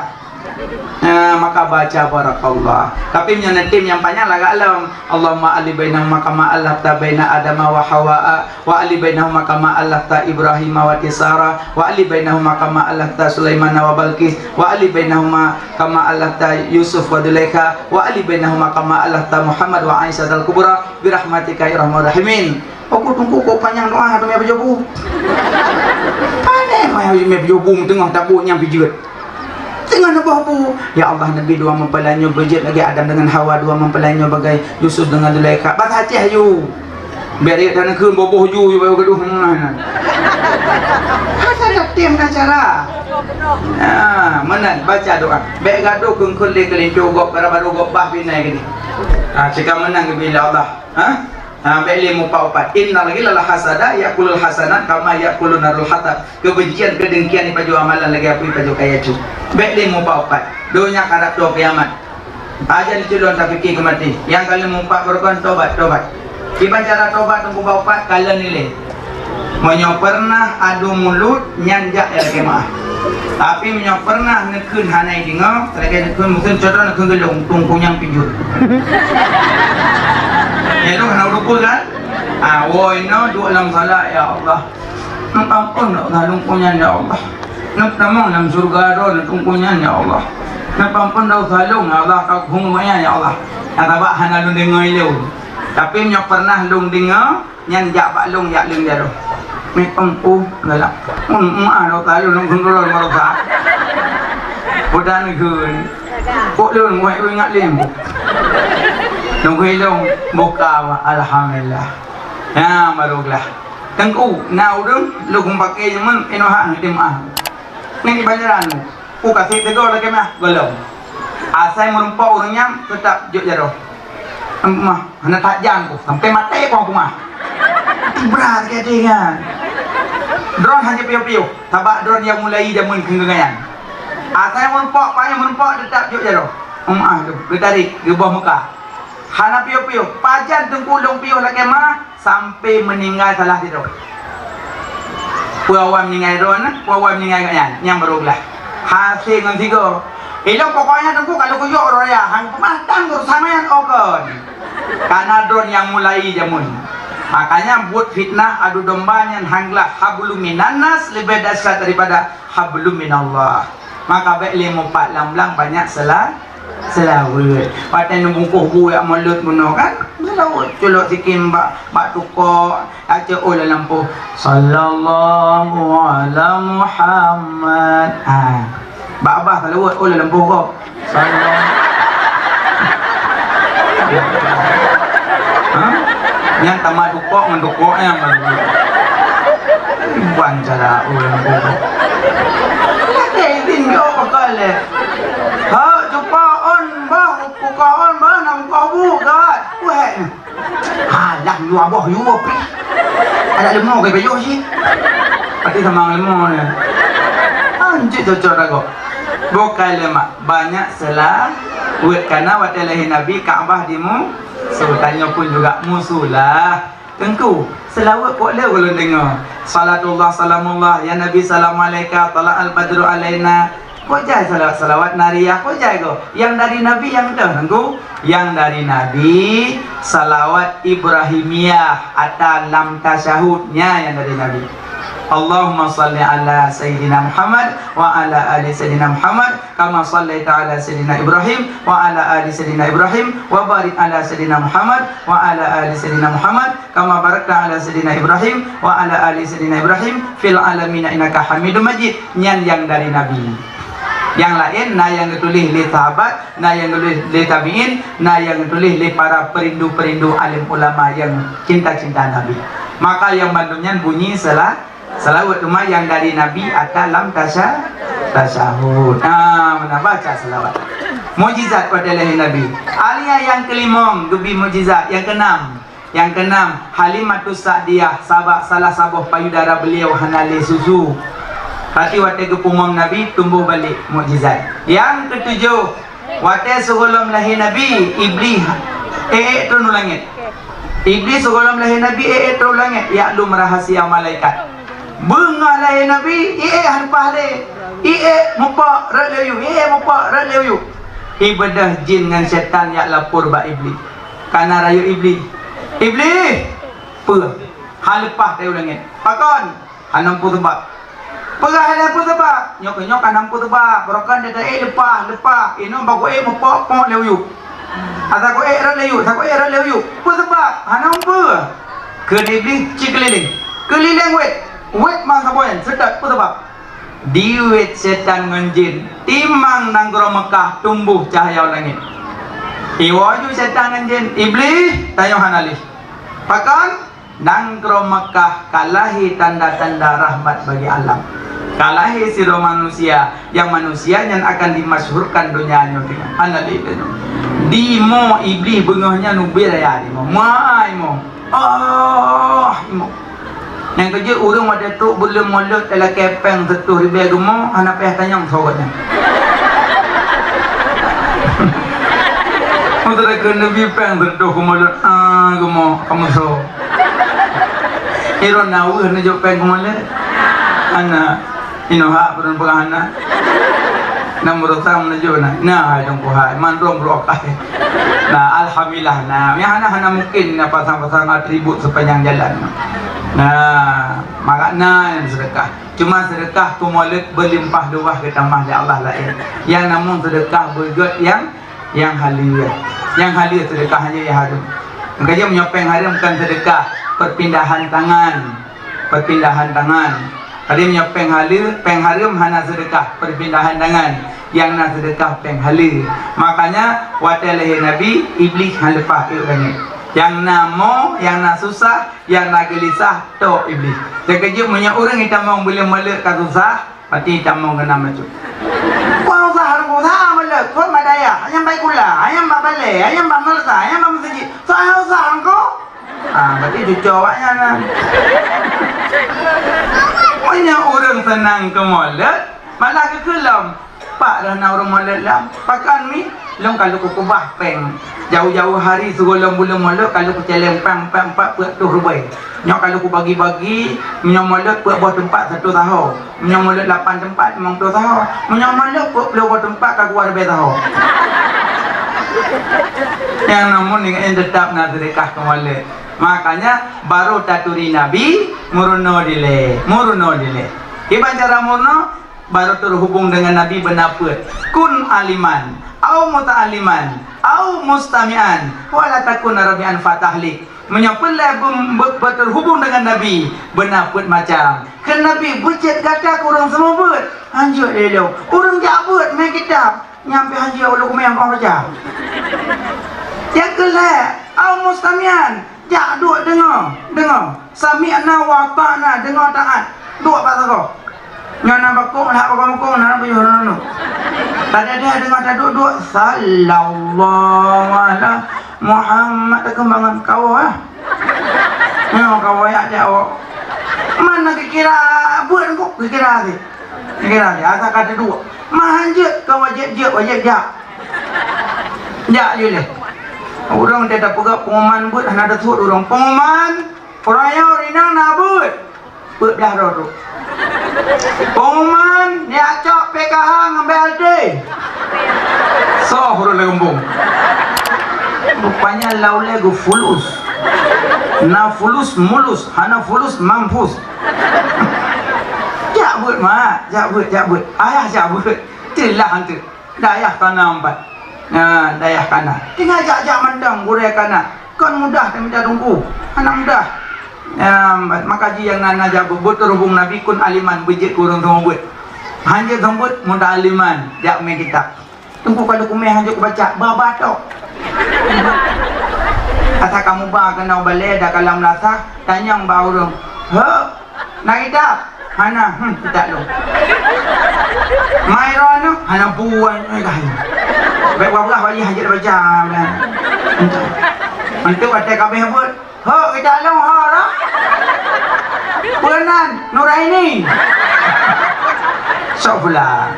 Maka baca barakallah. Tapi tim yang banyak lah alam. Allahumma ali bainahuma kama allafta baina adama wa hawa wa ali bainahuma kama allafta Ibrahim wa Tisara wa ali bainahuma kama allafta Sulaiman wa Balqis wa ali bainahuma kama allafta Yusuf wa Dulaika wa ali bainahuma kama allafta Muhammad wa Aisyah al-Kubra bi rahmatika ya arhamar rahimin. Aku tunggu kok panjang doa demi berjobu. Pane mai berjobu tengah tabuknya bijut. Tengah nabahu ya Allah Nabi dua mempelainya berjet lagi Adam dengan Hawa dua mempelainya bagai Yusuf dengan Zulaikha bak hati ayu biar dia dan keun boboh ju baru gaduh ada tim acara mana baca doa baik gaduh keun le kelincu gop para baru gop bah binai gini jika menang bila Allah Baik limu paupat inna lagi lala hasada yakulul hasanat kama yakulun narul hatab kebencian kedengkian di paju amalan lagi apa di paju kaya cu baik limu paupat doanya karak doa kiamat aja diculun tak fikir kemati yang kalian mumpat berkon tobat gimana cara tobat tunggu paupat kalian nilai menyo pernah adu mulut nyanjak ya kemah tapi menyo pernah nekun hanai dingo lagi nekun mungkin contoh nekun gelung tungku yang pinjut ya tu kena rukuk kan? Woi no dua dalam salah ya Allah. Nak ampun nak ngalung punya ya Allah. Nak tamang dalam surga do nak tungkunya ya Allah. Nak ampun dah salung ya Allah kau hungmanya ya Allah. Kata bak hana lung dengar ilmu. Tapi nyok pernah lung dengar nyan jak bak lung ya lung dia do. Mek ampu galak. Dah tahu lung kontrol maroka. Bodan gun. Kok lung wei ingat lim. Nung hilong buka alhamdulillah ya maruglah tengku now dong lu kung pakai cuman inoha tim ini banyaran ku kasih tegur lagi mah belum asai merumpau orangnya tetap juk jaro mah hanya tajam ku sampai mati ku mah berat kayak dia drone hanya piu-piu tabak drone yang mulai jamun kenggangan asai merumpau payah merumpau tetap juk jaro tu tarik ke bawah muka hana piu-piu, pajan tengkulung piu lagi mah sampai meninggal salah itu. Puawan meninggal ron, puawan meninggal kan, yang berubah. Hasil dengan tiga. Ilmu pokoknya tengku kalau kuyuk roya, hang pematang bersamayan okon. Karena drone yang mulai jamun. Makanya buat fitnah adu dombanya hanglah hablum minannas lebih dahsyat daripada hablum minallah. Maka baik 54 lam banyak selawat. Pakai nungguh buat mulut bunuh kan? Selawat. Culuk sikit bak tukar. Aja olah lampu. Sallallahu ala Muhammad. Bak abah selawat olah lampu kau. Sallallahu. Yang tamat tukar mendukuknya mendukuk. Bukan cara olah lampu kau. Lagi tinggal pakai. Bukaan ba nang kabu kat. Weh. Alah lu abah you api. Ada lemau ke bayo sih. Pati sama lemau ni. Anjir cocok aku. Bukan lemak banyak salah. Weh karena watelahi Nabi Kaabah dimu. Sultannya pun juga musulah. Tengku selawat kok le kalau dengar. Salatullah salamullah ya Nabi salam alaika tala al badru alaina. Kok jai salawat nariyah kok jai kok yang dari Nabi yang tengku yang dari Nabi salawat Ibrahimiyah atau lam tasyahudnya yang dari Nabi Allahumma salli ala Sayyidina Muhammad wa ala ali Sayyidina Muhammad kama sallaita ala Sayyidina Ibrahim wa ala ali Sayyidina Ibrahim wa barik ala Sayyidina Muhammad wa ala ali Sayyidina Muhammad kama barakta ala Sayyidina Ibrahim wa ala ali Sayyidina Ibrahim fil alamin innaka Hamidum Majid yang dari Nabi Yang lain na yang ditulis oleh sahabat, na yang ditulis oleh tabi'in, na yang ditulis oleh para perindu-perindu alim ulama yang cinta-cinta Nabi. Maka yang bandungnya bunyi salawat cuma yang dari Nabi akan lam tasyahud. Mana baca salawat. Mujizat pada lahir Nabi. Alia yang kelima, gebi mujizat. Yang keenam, Halimatus Sa'diyah, salah sabah payudara beliau hanale susu. Hati waktu kepumam Nabi tumbuh balik mukjizat. Yang ketujuh, waktu sebelum lahir Nabi, Iblis turun langit. Iblis sebelum lahir Nabi turun langit. Yaklum rahasia malaikat. Bengah lahir Nabi, harpah le. Mupak raleyu, mupak raleyu. Ibadah jin dengan syaitan yang lapor ba Iblis. Karena rayu Iblis. Iblis, halpah tayu langit. Pakon, hanampu sebab. Pegah ada apa sebab? Nyok nampu sebab. Berokan dia lepas. Ino bago mopok leuyu. Asa ko raleyu, leuyu. Apa sebab? Hanampu. Keliling cikeliling. Keliling wet masa boyan sedap apa sebab? Diwet setan ngenjin. Timang nanggro Mekah tumbuh cahaya langit. Iwaju setan ngenjin. Iblis tayo hanalih. Pakan nanggro Mekah kalahi tanda-tanda rahmat bagi alam. Kalahi siro manusia, yang manusia yang akan dimasyhurkan dunianya dengan analih itu. Dimo iblis bengahnya nubir ya dimo. Mo. Imo. Yang kerja urang ada tu belum mulut dalam kepeng setuh ribe gemo, anak peh tanyang sawatnya. Mudra kena bipeng setuh mulut gemo kamu so. Iron nawu na jo peng mulut. Ana inoha pun pegana nomor sam menuju nah dong kuhai mandrom rokai. Nah alhamdulillah yang hana mungkin pasang-pasang atribut sepanjang jalan. Nah makna yang sedekah cuma sedekah kumalit berlimpah luah ke tambah ya Allah lain yang namun sedekah bergot yang halia sedekah hanya yang harum. Makanya menyopeng harum bukan sedekah perpindahan tangan. Tadi punya pengharum hana sedekah perpindahan tangan, yang nak sedekah penghalir. Makanya waktu lahir Nabi iblis halipah langit. Yang namo, yang nak susah, yang nak gelisah to iblis. Sekejap punya orang kita mau boleh melek ka susah, pasti kita mau kena macam. Kau usah melek, kau madaya, ayam baik kula, ayam babale, ayam bamalsa, ayam bamusiji. Saya usah engkau. Berarti itu cowoknya nah. Banyak orang senang ke molet, malah ke kelam. Pak dah nak orang molet lah. Pakan mi, long kalau ku kubah peng. Jauh-jauh hari segolong bulan molet kalau ku celeng pang 4 tu rubai. Nyok kalau ku bagi-bagi, menyok molet buat buah tempat 1 tahun. Menyok molet 8 tempat memang 2 tahun. Menyok molet buat tempat kau keluar 2 tahun. Yang namun yang tetap nak sedekah ke molet. Makanya baru taturi Nabi murno dile. Iban cara murno baru terhubung dengan Nabi benaput. Kun aliman, au muta'aliman, au mustami'an, wala takun rabi'an fatahlik. Menyapullah berhubung dengan Nabi benaput macam. Kan Nabi bucet kata kurang semua buat. Anjur dia orang jabut main kitab. Nyampe anjur orang main kau baca. Yang kelak, au mustami'an. Jak duk dengar. Sami'na wa ta'na, dengar taat. Duk pasal kau. Nyana bakung nak bakung nak buyur nono. Tadi dia dengar tak duk sallallahu alaihi Muhammad kembangan kau kau ya awak. Mana kira buat kau kira asal kata dua. Mahanjut kau wajib jak. Jak je leh. Orang tidak pegang pengumuman buat ada tuat orang pengumuman perayaan rinang nabut buat dah rodo pengumuman ni acak PKH ngambil LD so huruf lembung rupanya laulegu fulus na fulus mulus hana fulus mampus jak buat ayah jak buat tilah hantu dayah tanah 4 dayah kana tinggal jak mandang gureh kana kan mudah tak minta tunggu anak mudah maka ji yang nana jago terhubung Nabi kun aliman bejit kurang semua buat Hanya gembut muta'aliman dia main kitab. Tunggu kalau kumeh hanya baca baba tok. Asa kamu ba kena balik dah kalam lasak tanyang ba urang. Ha, nak kitab. Hana tidak lu. Mai rono hana buan ai. Baik wablah bagi hajat baca kan. Antu kata kabeh buat. Ho kita lu ha lah. Punan Nuraini. Sofla.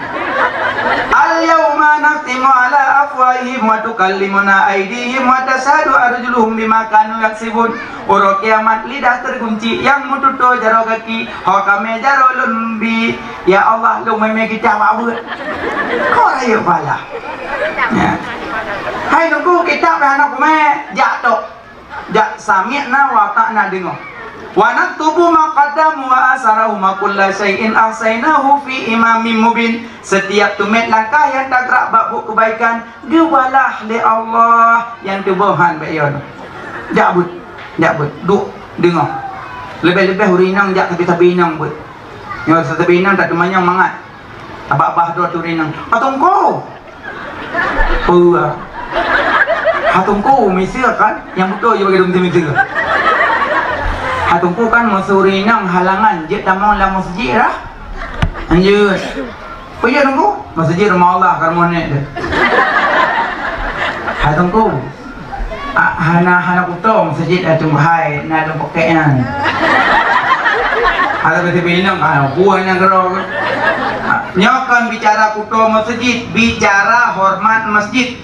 Al-yawma naftimu ala afwahihim wa tukallimuna aydihim wa tasadu arjuluhum bima kanu yaksibun. Oro kiamat lidah terkunci yang mututo jaro kaki hokame jaro lumbi. Ya Allah lu meme kita buat. Kau ayo pala. Ya. Hai nunggu kita anak kume jatuh. Jak sami'na wa ta'na dengar. Wa naktubu ma qaddamu wa asarahu ma kullu syai'in ahsaynahu fi imamin mubin. Setiap tumit langkah yang tak gerak bab kebaikan gewalah li Allah yang tubuhan bayon. Jabut duk dengar. Lebih-lebih urinang jak tapi inang buat. Yang tapi inang tak demanyang mangat. Abah dua turinang. Atongko. Hatungku misir kan yang betul je bagi dum misir. Hatungku kan musurinang halangan je tamang la masjid lah. Anjur. Punya tunggu masjid rumah Allah karmone tu. Hatungku. Hana kutong masjid atu hai na dum pakaian. Ada betul binang buah yang gerok. Nyokan bicara kutong masjid, bicara hormat masjid.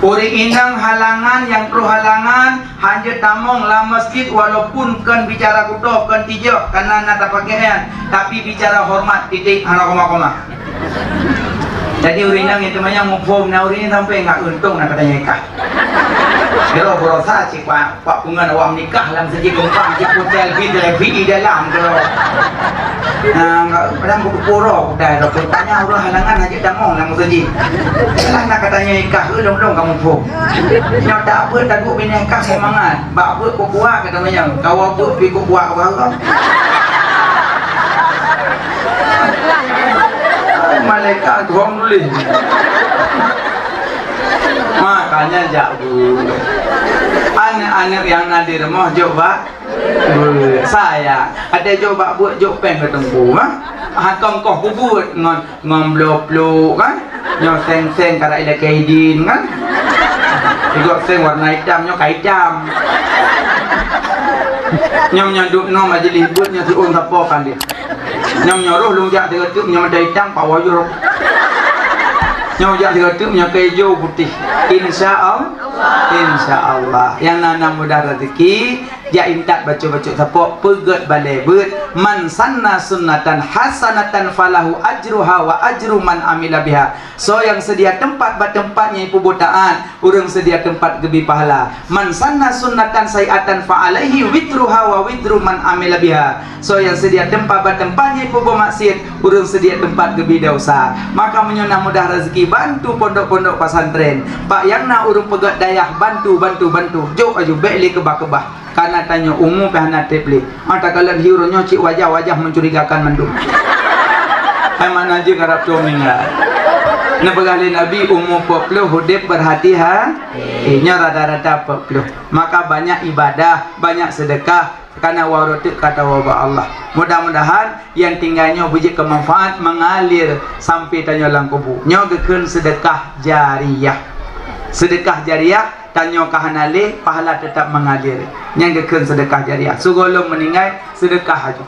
Uri inang halangan yang perlu halangan hanya tamong la masjid walaupun kan bicara kuto kan tijo karena nata pakaian tapi bicara hormat titik hana koma. Jadi uri inang itu banyak mufum na uri sampai enggak untung nak katanya nikah. Kalau berosa cik pak pungan awam nikah dalam segi gempang cik hotel di dalam kalau enggak buku puro udah dokter tanya udah halangan aja damong dalam segi lah nak katanya nikah dong kamu pun nak tak apa tak buat nikah semangat bak buat kuat katanya kau buat pi kuat kau malaikat tuang nulis makanya jauh anak-anak yang nadir mau coba saya ada coba buat jok pen ketemu hatong koh buat ngon blok kan nyo seng kara ila kaidin kan ikut seng warna hitam nyo kaidam nyo duk no majlis buat nyo si on sapo kan dia nyo roh lungjak dia tu nyo ada hitam pak wajur nyo jak dia tu nyo kejo putih insyaallah yang nana mudah rezeki ja intat baca-baca sapok pegat balai bet man sanna sunnatan hasanatan falahu ajruha wa ajru man amila biha. So yang sedia tempat tempatnya perbuatan urang sedia tempat gebi pahala. Man sanna sunnatan sayiatan fa alaihi witruha wa witru man amila biha. So yang sedia tempat tempatnya perbuat maksiat urang sedia tempat gebi dosa. Maka menyona mudah rezeki bantu pondok-pondok pesantren. Pak yang na urang pegat dayah bantu jauh aju beli kebah karena tanya umum pehana tepli mata kalian hiuronyo cik wajah mencurigakan mendung mana aja ngarap coming lah nabagali nabi umum poplo hudib berhati-hati nya rada-rada poplo maka banyak ibadah banyak sedekah karena warotik kata wabah Allah. Mudah-mudahan yang tinggalnya bujik kemanfaat mengalir sampai tanya langkubu nyo geken sedekah jariyah tanya kahanale pahala tetap mengalir yang geken sedekah jariah sugolong meninggal sedekah haju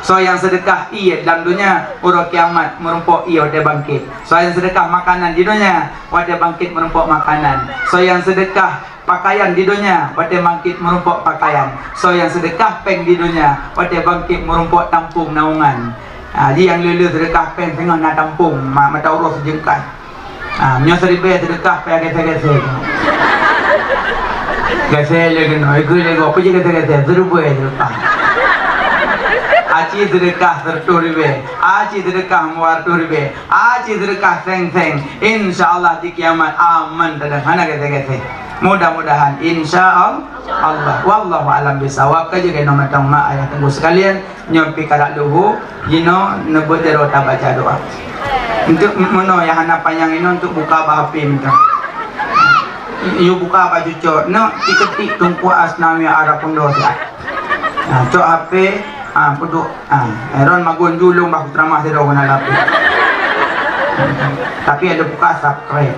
so yang sedekah iya dalam dunia urang kiamat merumpok iya dia bangkit so yang sedekah makanan di dunia wadah bangkit merumpok makanan so yang sedekah pakaian di dunia wadah bangkit merumpok pakaian so yang sedekah peng di dunia wadah bangkit merumpok tampung naungan jadi yang lulu sedekah peng tengah nak tampung mata urus sejengkat menyo seribe sedekah pay gese lagi no ikut lagi apa je gese seribe sedekah aci sedekah terturibe aci sedekah muar turibe aci sedekah seng insyaallah di kiamat aman dan hana gese Mudah-mudahan insyaallah. Wallahu alam bisawab. Ka juga nama tang mak ayah tunggu sekalian nyampi karak luhu gino nebut jero ta baca doa. Untuk mono ya hana panjang ini untuk buka bahapim tu. You buka baju cok, no diketik tungku asnawi arah pendosa. Nah, cok HP, peduk, Aaron magun julung baku ceramah tidak kena lapi. Tapi ada buka subscribe.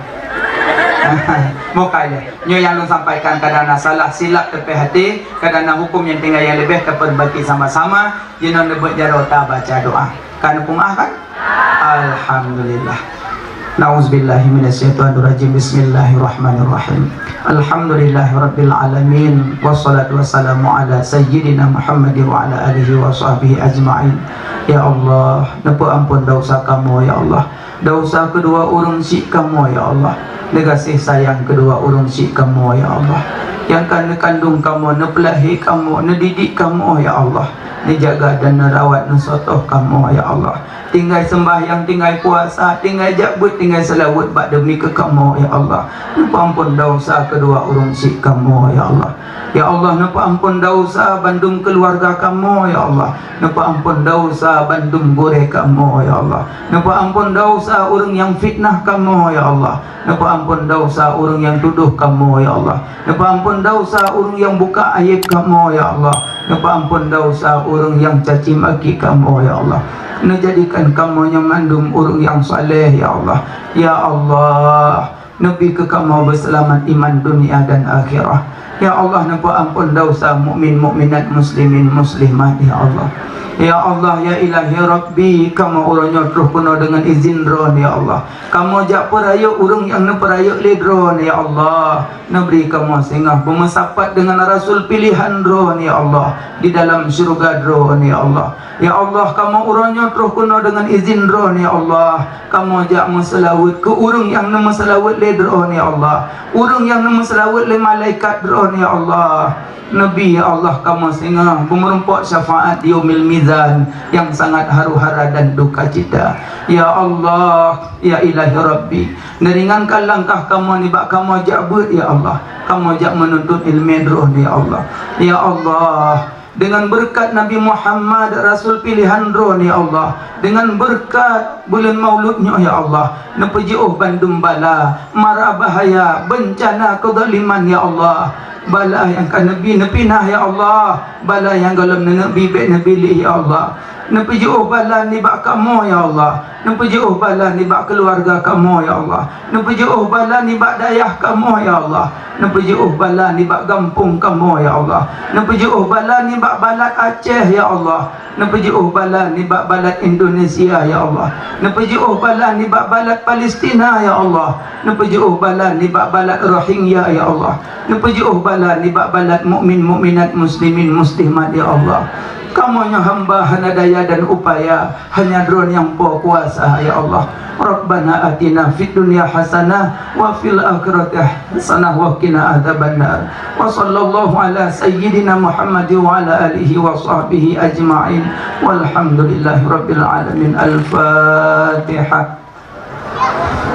Muka dia. Nyo yang lu sampaikan kadang salah silap tepi hati, kadang hukum yang tinggal yang lebih terperbaiki sama-sama. Jino nebut jarota baca doa. Kan pungah kan? Alhamdulillah. Na'udzubillahi minasyaitonirrajim. Bismillahirrahmanirrahim. Alhamdulillahirabbil alamin wassalatu wassalamu ala sayyidina Muhammad wa ala alihi wa sahbihi ajma'in. Ya Allah, nepuk ampun dosa kamu ya Allah. Dosa kedua urang si kamu ya Allah. Kasih sayang kedua urang si kamu ya Allah. Yang kan kandung kamu, nepelahi kamu, nedidik kamu ya Allah. Dijaga dan nerawat nusotoh kamu ya Allah. Tinggal sembahyang, tinggal puasa, tinggal jakbut, tinggal selawat bak demi ke kamu ya Allah. Napa ampun dosa kedua urang si kamu ya Allah. Ya Allah, napa ampun dosa bandung keluarga kamu ya Allah. Napa ampun dosa bandung gore kamu ya Allah. Napa ampun dosa orang yang fitnah kamu ya Allah. Napa ampun dosa orang yang tuduh kamu ya Allah. Napa ampun dosa orang yang buka aib kamu ya Allah. Napa ampun dosa orang yang caci maki kamu ya Allah. Menjadikan kamu yang mandum orang yang saleh ya Allah. Ya Allah, Nabi ke kamu berselamat iman dunia dan akhirah. Ya Allah, napa ampun dosa mukmin mukminat muslimin muslimat ya Allah. Ya Allah, ya ilahi Rabbi, kamu orangnya terus penuh dengan izin drone ya Allah. Kamu jak perayuk orang yang neperayuk le drone ya Allah. Naberi kamu singah bermesapat dengan Rasul pilihan drone ya Allah di dalam syurga drone ya Allah. Ya Allah, kamu orangnya terus penuh dengan izin drone ya Allah. Kamu jak meselawat ke orang yang meselawat le drone ya Allah. Orang yang meselawat le malaikat drone ya Allah. Nabi ya Allah, kamu singa memerempak syafaat di yaumil mizan yang sangat haru-hara dan duka cita. Ya Allah, ya ilahi Rabbi, neringankan langkah kamu ni bak kamu jabut ya Allah. Kamu jak menuntut ilmu roh ya Allah. Ya Allah, dengan berkat Nabi Muhammad Rasul pilihan roh ya Allah, dengan berkat bulan mauludnya ya Allah, nepejuh bandung bala mara bahaya bencana kezaliman ya Allah. Bala yang kan Nabi nepinah ya Allah. Bala yang dalam Nabi bek Nabi li ya Allah. Nepejuh bala ni bak kamu ya Allah. Nepejuh bala ni bak keluarga kamu ya Allah. Nepejuh bala ni bak dayah kamu ya Allah. Nepejuh bala ni bak kampung kamu ya Allah. Nepejuh bala ni bak balat Aceh ya Allah. Nepejuh bala ni bak balat Indonesia ya Allah. Nepejuh bala ni bak balat Palestina ya Allah. Nepejuh bala ni bak balat Rohingya ya Allah. Nepejuh bala ni bak balat mukmin mukminat muslimin muslimat ya Allah. Kamu yang hamba hanya daya dan upaya, hanya drone yang kuasa ya Allah. Rabbana atina fid dunya hasanah wa fil akhirati hasanah wa qina adzabannar. Wa sallallahu ala sayyidina Muhammad wa ala alihi wa sahbihi ajma'in. Walhamdulillahi rabbil alamin. Al-Fatihah.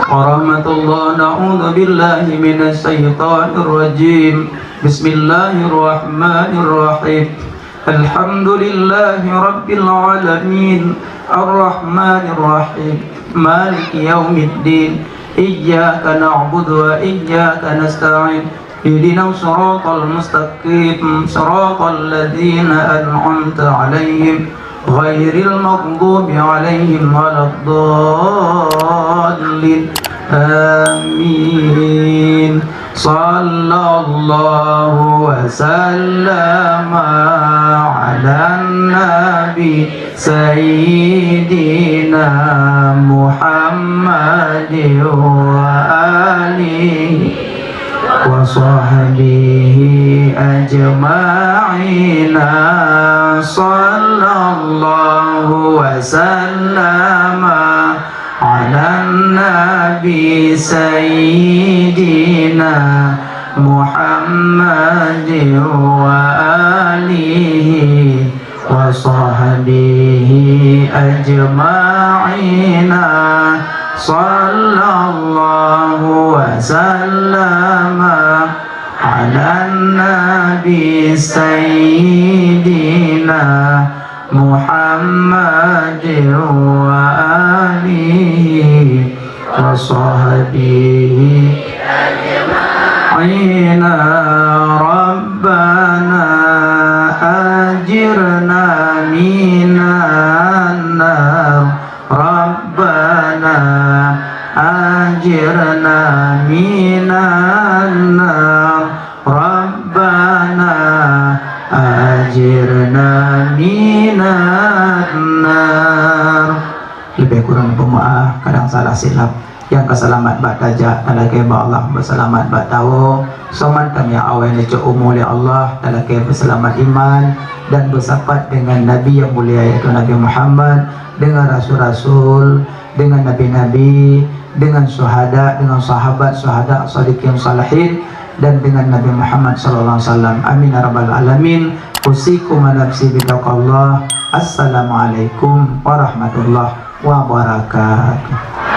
Warahmatullahi na'udzu billahi minasy syaithanir rajim. Bismillahirrahmanirrahim. Alhamdulillahi rabbil alamin. Ar-Rahmanir Rahim. Maliki yaumiddin. Iyyaka na'budu wa iyyaka nasta'in. Ihdinas siratal mustaqim. Siratal ladzina an'amta 'alaihim ghairil maghdubi 'alaihim waladdallin. Amin. Sallallahu wa sallama ala nabi sayyidina Muhammad wa alihi wa sahbihi ajma'ina. Sallallahu wa sallama ala nabi sayyidina Muhammad wa alihi wa sahbihi ajma'ina. Sallallahu wa sallama ala nabi sayyidina Muhammadin wa alihi wa sahbihi ajma'ina rabbana ajirna minan nar rabbana ajirna minan nar rabbana ajirna minan nar. Lebih kurang pemaaf, kadang salah silap. Yang keselamat bak tajak talake ba Allah berselamat bak tahu soman kami awen leco umul ya Allah talake berselamat iman dan bersahabat dengan Nabi yang mulia yaitu Nabi Muhammad, dengan rasul-rasul, dengan nabi-nabi, dengan syuhada, dengan sahabat shadiqin salihin, dan dengan Nabi Muhammad sallallahu alaihi wasallam. Amin ya rabbal alamin. Usikum wa nafsi bitaqallah. Assalamualaikum warahmatullahi wabarakatuh.